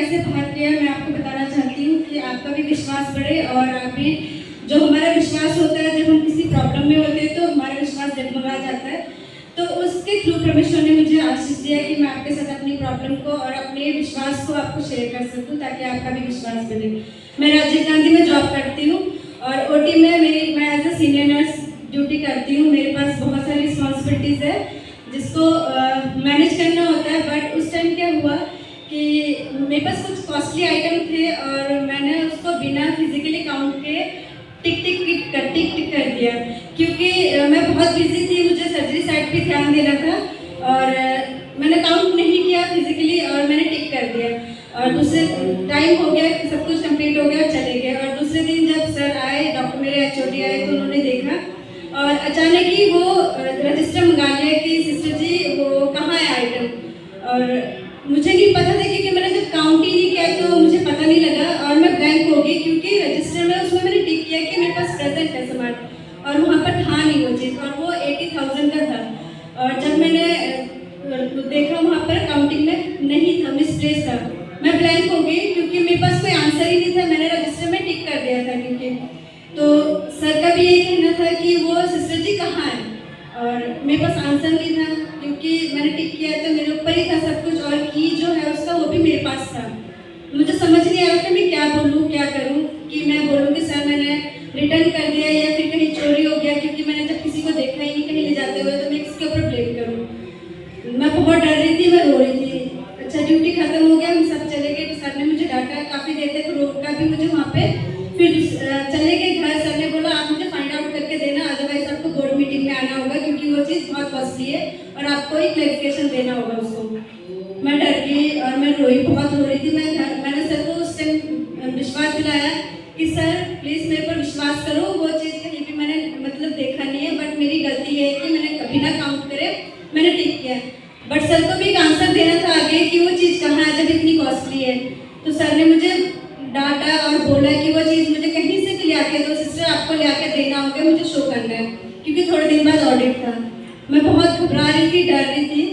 कैसे भाग गया मैं आपको बताना चाहती हूँ कि आपका भी विश्वास बढ़े और आप भी जो हमारा विश्वास होता है जब हम किसी प्रॉब्लम में होते हैं तो हमारा विश्वास डगमगा जाता है। तो उसके थ्रू परमेश्वर ने मुझे आशीष दिया कि मैं आपके साथ अपनी प्रॉब्लम को और अपने विश्वास को आपको शेयर कर सकूं ताकि आपका भी विश्वास बढ़े। मैं राजीव गांधी में जॉब करती हूँ और ओटी में मैं as a senior nurse duty करती हूँ। मेरे पास बहुत सारी रिस्पॉन्सिबिलिटीज़ है जिसको मैनेज करना होता है। बट उस टाइम क्या हुआ कि मेरे पास कुछ कॉस्टली आइटम थे और मैंने उसको बिना फिजिकली काउंट के टिक कर दिया क्योंकि मैं बहुत बिजी थी, मुझे सर्जरी साइड पे ध्यान देना था और मैंने काउंट नहीं किया फिजिकली और मैंने टिक कर दिया और दूसरे टाइम हो गया, सब कुछ कंप्लीट हो गया और चले गए। और दूसरे दिन जब सर आए, डॉक्टर मेरे एचओडी आए तो उन्होंने देखा और अचानक ही वो रजिस्टर मंगा लिया कि सिस्टर जी वो कहाँ है आइटम। और मुझे नहीं पता था क्योंकि मैंने जब काउंट ही नहीं किया तो मुझे पता नहीं लगा और मैं ब्लैंक हो गई क्योंकि रजिस्टर में उसमें मैंने टिक किया कि मेरे पास प्रेजेंट है सामान और वहाँ पर था नहीं वो चीज़ और वो 80,000 का था। और जब मैंने देखा वहाँ पर काउंटिंग में नहीं था, मिसप्लेस था। मैं ब्लैंक हो गई क्योंकि मेरे पास कोई आंसर ही नहीं था, मैंने रजिस्टर में टिक कर दिया था क्योंकि। तो सर का भी यही कहना था कि वो सिस्टर जी कहाँ है और मेरे पास आंसर नहीं था क्योंकि मैंने टिक किया तो मेरे ऊपर ही था सब कुछ और की जो है उसका वो भी मेरे पास था। मुझे समझ नहीं आ रहा था मैं क्या बोलूँ क्या करूँ, कि मैं बोलूँ कि सर मैंने रिटर्न कर दिया या फिर कहीं चोरी हो गया क्योंकि मैंने जब किसी को देखा ही नहीं कहीं ले जाते हुए तो मैं किसके ऊपर ब्लेम करूँ। मैं बहुत डर रही थी, मैं रो रही थी। अच्छा ड्यूटी खत्म हो गया, हम सब चले गए तो सर ने मुझे डांटा, काफ़ी देर तक रोका भी मुझे वहाँ पे। फिर चले गए घर, सर ने बोला आप मुझे फाइंड आउट करके देना अदरवाइज आपको बोर्ड मीटिंग में आना होगा क्योंकि वो चीज़ बहुत कॉस्टली है और आपको एक क्लैरिफिकेशन देना होगा उसको। मैं डर गई और मैं रोई, बहुत रो रही थी। मैंने सर को उस टाइम विश्वास दिलाया कि सर प्लीज़ मेरे पर विश्वास करो, वो चीज़ कहीं भी मैंने मतलब देखा नहीं है बट मेरी गलती है कि मैंने कभी ना काउंट करे मैंने टिक किया। बट सर को भी एक आंसर देना था आगे कि वो चीज़ कहाँ है जब इतनी कॉस्टली है। तो सर ने मुझे डांटा और बोला कि वो चीज़ मुझे कहीं से ले आके दो सिस्टर, आपको ले आके देना होगा, मुझे शो करना है क्योंकि थोड़े दिन बाद ऑडिट था। मैं बहुत घबरा रही थी, डर रही थी,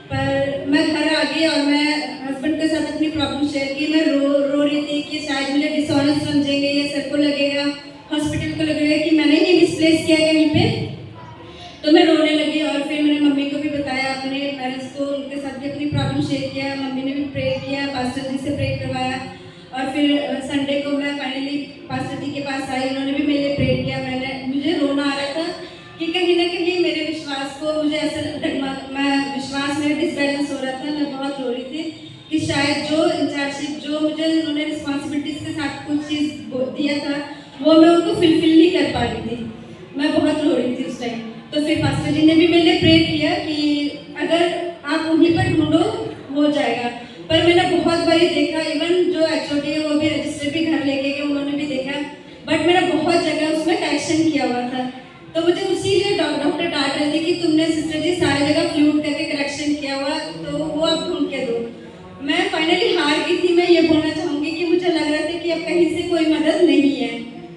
पर मैं घर आ गई और मैं हस्बैंड के साथ अपनी प्रॉब्लम शेयर की। मैं रो रही थी कि शायद मुझे डिसऑनेस्ट समझेंगे या सर को लगेगा, हॉस्पिटल को लगेगा कि मैंने ही मिसप्लेस किया कहीं पे। तो मैं रोने लगी और फिर मैंने मम्मी को भी बताया, अपने पेरेंट्स को, उनके साथ भी अपनी प्रॉब्लम शेयर किया। मम्मी ने भी प्रे किया, पास्टर जी से प्रे करवाया और फिर संडे को मैं फाइनली पास्टर जी के पास आई, उन्होंने भी मेरे लिए प्रे किया। मुझे रोना आ रहा था कि कहीं ना कहीं मेरे विश्वास को मुझे ऐसा मैं विश्वास में डिसबैलेंस हो रहा था। मैं बहुत रो रही थी कि शायद जो इंचार्जशिप जो मुझे उन्होंने रिस्पॉन्सिबिलिटीज़ के साथ कुछ चीज़ दिया था वो मैं उनको फुलफिल नहीं कर पा रही थी। मैं बहुत रो रही थी उस टाइम। तो फिर पास्टर जी ने भी मेरे लिए प्रे किया कि अगर आप उन्हीं पर ढूंढो हो जाएगा। पर मैंने बहुत बारी देखा, इवन जो एचओडी है वो भी रजिस्टर भी घर लेके गए, उन्होंने भी देखा, बट मैंने बहुत जगह उसमें करेक्शन किया हुआ था। तो मुझे उसी लिए डॉक्टर डांट रहे थे कि तुमने सिस्टर जी सारी जगह फ्लूट करके करेक्शन किया हुआ तो वो आप ढूंढ के दो। मैं फाइनली हार गई थी। मैं ये बोलना चाहूँगी कि मुझे लग रहा था कि अब कहीं से कोई मदद नहीं है,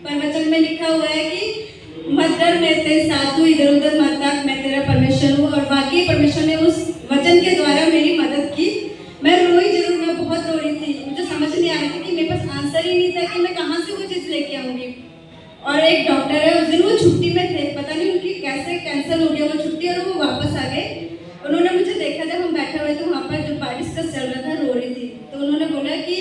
पर वचन में लिखा हुआ है कि मत डर मैं तेरे साथ हूँ, इधर उधर मत ताक, मैं तेरा परमेश्वर हूँ। और वाकई परमेश्वर ने उस वचन के द्वारा मेरी मदद की। मैं रोई जरूर, मैं बहुत रो रही थी, मुझे समझ नहीं आ रहा था कि मेरे पास आंसर ही नहीं था कि मैं कहाँ से वो चीज़ लेके आऊँगी। और एक डॉक्टर है, उस दिन वो छुट्टी में थे, पता नहीं उनकी कैसे कैंसिल हो गया वो छुट्टी और वो वापस आ गए। उन्होंने मुझे देखा, जब हम बैठे हुए थे वहाँ पर जो डिस्कस चल रहा था, रो रही थी। तो उन्होंने बोला कि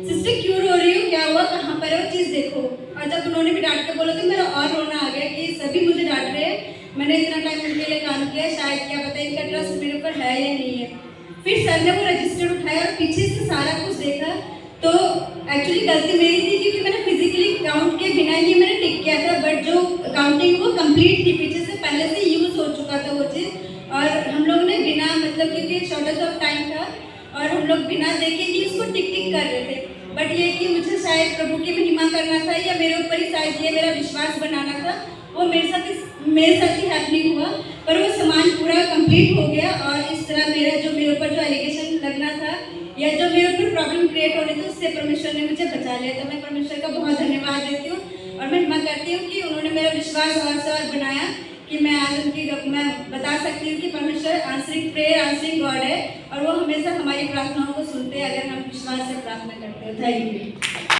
सिस्टर क्यों रो रही हो, क्या हुआ, कहाँ पर है वो चीज़ देखो। और जब उन्होंने भी डांट के बोला तो मेरा और रोना आ गया कि सभी मुझे डांट रहे हैं, मैंने इतना टाइम उनके लिए काम किया, शायद क्या पता इनका ट्रस्ट मेरे ऊपर है या नहीं है। फिर सर ने वो रजिस्टर उठाया और पीछे से सारा कुछ देखा तो एक्चुअली गलती मेरी थी क्योंकि मैंने फिजिकली काउंट के बिना ही मैंने टिक किया था, बट जो काउंटिंग वो कंप्लीट थी, पीछे से पहले से यूज हो चुका था वो चीज़। और हम लोग ने बिना मतलब क्योंकि शॉर्टेज ऑफ टाइम था और हम लोग बिना देखे ही उसको टिक कर रहे थे। बट ये कि मुझे शायद प्रभु की महिमा करना था या मेरे ऊपर ही शायद ये मेरा विश्वास बनाना था, वो मेरे साथ ही हैपनिंग हुआ। पर वो सामान पूरा कंप्लीट हो गया और इस तरह मेरे ऊपर जो एलिगेशन लगना था या जो मेरे ऊपर प्रॉब्लम क्रिएट हो रही थी उससे परमेश्वर ने मुझे बचा लिया। तो मैं परमेश्वर का बहुत धन्यवाद देती हूँ और मैं महिमा करती हूँ कि उन्होंने मेरा विश्वास और से और बनाया कि मैं आज मैं बता सकती हूँ कि परमेश्वर आंसरिंग प्रेयर आंसरिंग गॉड है और वो हमेशा हमारी प्रार्थनाओं को सुनते हैं अगर हम विश्वास से प्रार्थना करते हैं। Thank you.